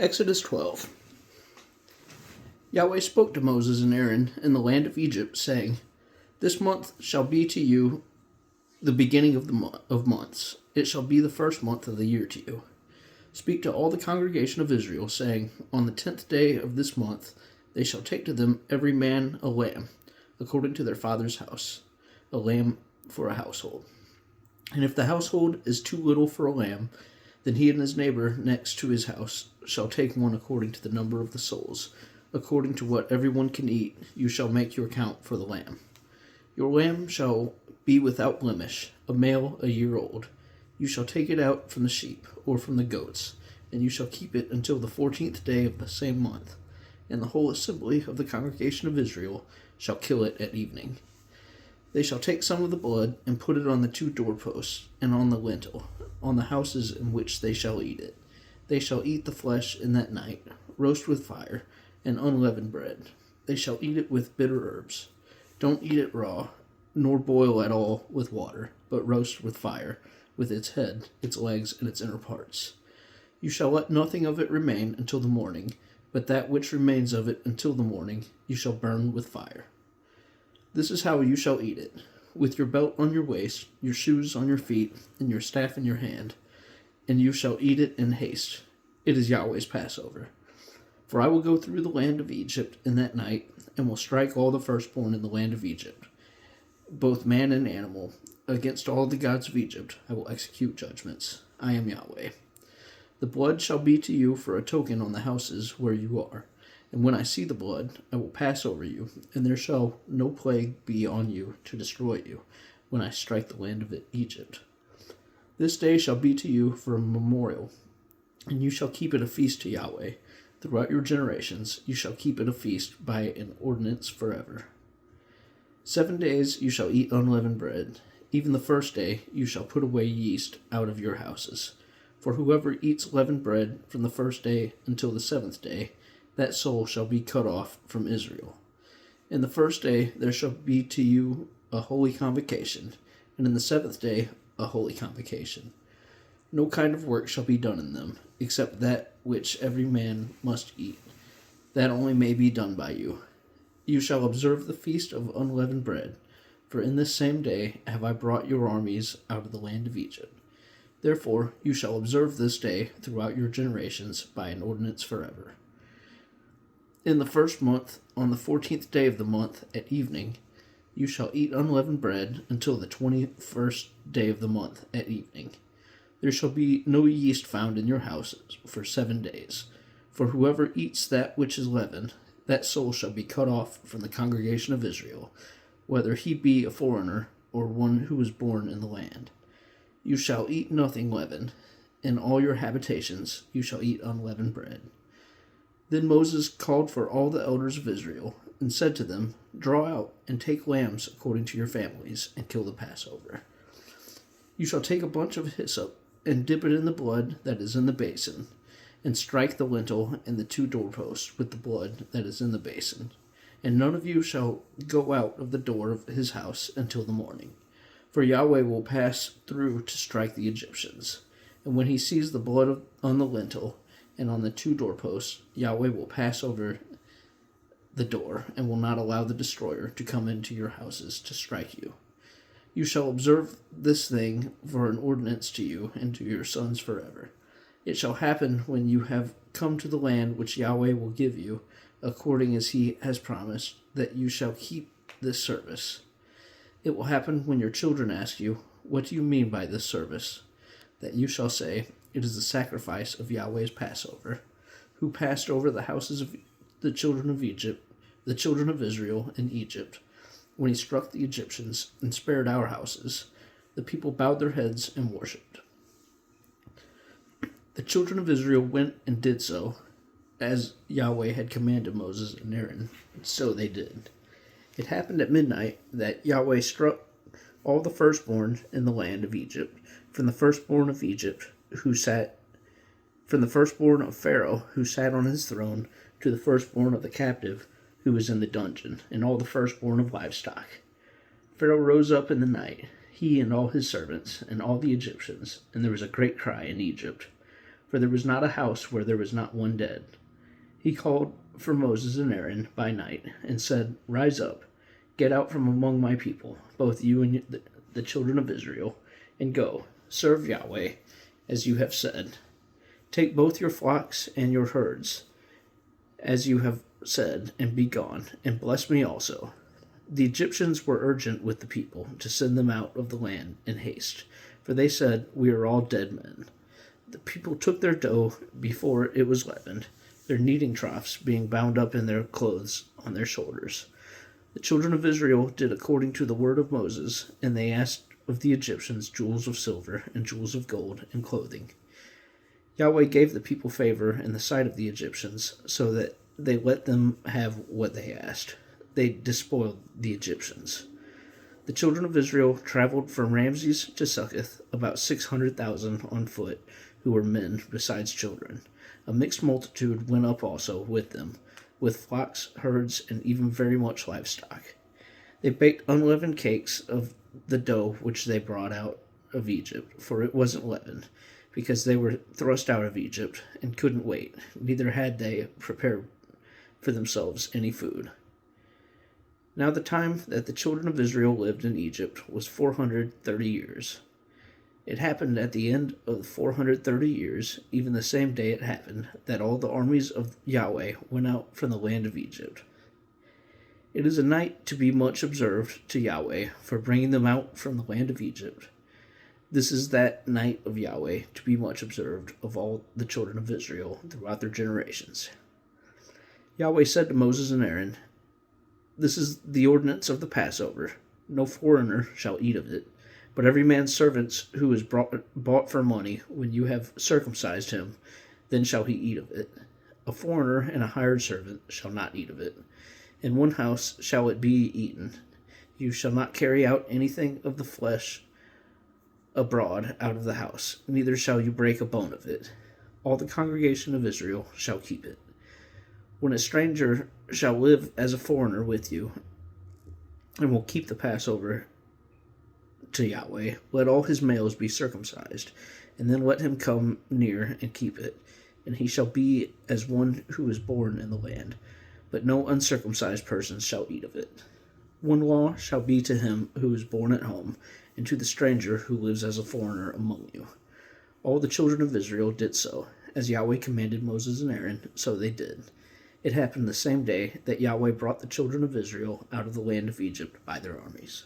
Exodus 12. Yahweh spoke to Moses and Aaron in the land of Egypt, saying, This month shall be to you the beginning of months. It shall be the first month of the year to you. Speak to all the congregation of Israel, saying, On the 10th day of this month they shall take to them every man a lamb, according to their father's house, a lamb for a household. And if the household is too little for a lamb, then he and his neighbor next to his house shall take one according to the number of the souls. According to what everyone can eat, you shall make your count for the lamb. Your lamb shall be without blemish, a male a year old. You shall take it out from the sheep or from the goats, and you shall keep it until the 14th day of the same month. And the whole assembly of the congregation of Israel shall kill it at evening. They shall take some of the blood and put it on the 2 doorposts and on the lintel, on the houses in which they shall eat it. They shall eat the flesh in that night, roast with fire, and unleavened bread. They shall eat it with bitter herbs. Don't eat it raw, nor boil at all with water, but roast with fire, with its head, its legs, and its inner parts. You shall let nothing of it remain until the morning, but that which remains of it until the morning you shall burn with fire. This is how you shall eat it, with your belt on your waist, your shoes on your feet, and your staff in your hand, and you shall eat it in haste. It is Yahweh's Passover. For I will go through the land of Egypt in that night, and will strike all the firstborn in the land of Egypt, both man and animal. Against all the gods of Egypt I will execute judgments. I am Yahweh. The blood shall be to you for a token on the houses where you are. And when I see the blood, I will pass over you, and there shall no plague be on you to destroy you, when I strike the land of Egypt. This day shall be to you for a memorial, and you shall keep it a feast to Yahweh. Throughout your generations you shall keep it a feast by an ordinance forever. 7 days you shall eat unleavened bread. Even the first day you shall put away yeast out of your houses. For whoever eats leavened bread from the first day until the 7th day, that soul shall be cut off from Israel. In the first day there shall be to you a holy convocation, and in the 7th day a holy convocation. No kind of work shall be done in them, except that which every man must eat. That only may be done by you. You shall observe the feast of unleavened bread, for in this same day have I brought your armies out of the land of Egypt. Therefore you shall observe this day throughout your generations by an ordinance forever. In the first month, on the 14th day of the month at evening, you shall eat unleavened bread until the 21st day of the month at evening. There shall be no yeast found in your houses for 7 days. For whoever eats that which is leavened, that soul shall be cut off from the congregation of Israel, whether he be a foreigner or one who is born in the land. You shall eat nothing leavened. In all your habitations you shall eat unleavened bread. Then Moses called for all the elders of Israel, and said to them, Draw out, and take lambs according to your families, and kill the Passover. You shall take a bunch of hyssop, and dip it in the blood that is in the basin, and strike the lintel and the 2 doorposts with the blood that is in the basin. And none of you shall go out of the door of his house until the morning. For Yahweh will pass through to strike the Egyptians. And when he sees the blood on the lintel and on the 2 doorposts, Yahweh will pass over the door, and will not allow the destroyer to come into your houses to strike you. You shall observe this thing for an ordinance to you and to your sons forever. It shall happen when you have come to the land which Yahweh will give you, according as he has promised, that you shall keep this service. It will happen when your children ask you, What do you mean by this service? That you shall say, It is the sacrifice of Yahweh's Passover, who passed over the houses of the children of Egypt, the children of Israel in Egypt, when he struck the Egyptians and spared our houses. The people bowed their heads and worshipped. The children of Israel went and did so, as Yahweh had commanded Moses and Aaron, so they did. It happened at midnight that Yahweh struck all the firstborn in the land of Egypt, from the firstborn of Pharaoh, who sat on his throne, to the firstborn of the captive, who was in the dungeon, and all the firstborn of livestock. Pharaoh rose up in the night, he and all his servants, and all the Egyptians, and there was a great cry in Egypt. for there was not a house where there was not one dead. He called for Moses and Aaron by night, and said, Rise up, get out from among my people, both you and the children of Israel, and go, serve Yahweh, as you have said. Take both your flocks and your herds, as you have said, and be gone, and bless me also. The Egyptians were urgent with the people to send them out of the land in haste, for they said, We are all dead men. The people took their dough before it was leavened, their kneading troughs being bound up in their clothes on their shoulders. The children of Israel did according to the word of Moses, and they asked of the Egyptians jewels of silver and jewels of gold and clothing. Yahweh gave the people favor in the sight of the Egyptians, so that they let them have what they asked. They despoiled the Egyptians. The children of Israel traveled from Ramses to Succoth, about 600,000 on foot, who were men besides children. A mixed multitude went up also with them, with flocks, herds, and even very much livestock. They baked unleavened cakes of the dough which they brought out of Egypt, for it wasn't leavened, because they were thrust out of Egypt, and couldn't wait, neither had they prepared for themselves any food. Now the time that the children of Israel lived in Egypt was 430 years. It happened at the end of 430 years, even the same day it happened, that all the armies of Yahweh went out from the land of Egypt. It is a night to be much observed to Yahweh for bringing them out from the land of Egypt. This is that night of Yahweh to be much observed of all the children of Israel throughout their generations. Yahweh said to Moses and Aaron, This is the ordinance of the Passover. No foreigner shall eat of it, but every man's servant who is bought for money, when you have circumcised him, then shall he eat of it. A foreigner and a hired servant shall not eat of it. In one house shall it be eaten. You shall not carry out anything of the flesh abroad out of the house, neither shall you break a bone of it. All the congregation of Israel shall keep it. When a stranger shall live as a foreigner with you, and will keep the Passover to Yahweh, let all his males be circumcised, and then let him come near and keep it, and he shall be as one who is born in the land, but no uncircumcised person shall eat of it. One law shall be to him who is born at home, and to the stranger who lives as a foreigner among you. All the children of Israel did so, as Yahweh commanded Moses and Aaron, so they did. It happened the same day that Yahweh brought the children of Israel out of the land of Egypt by their armies.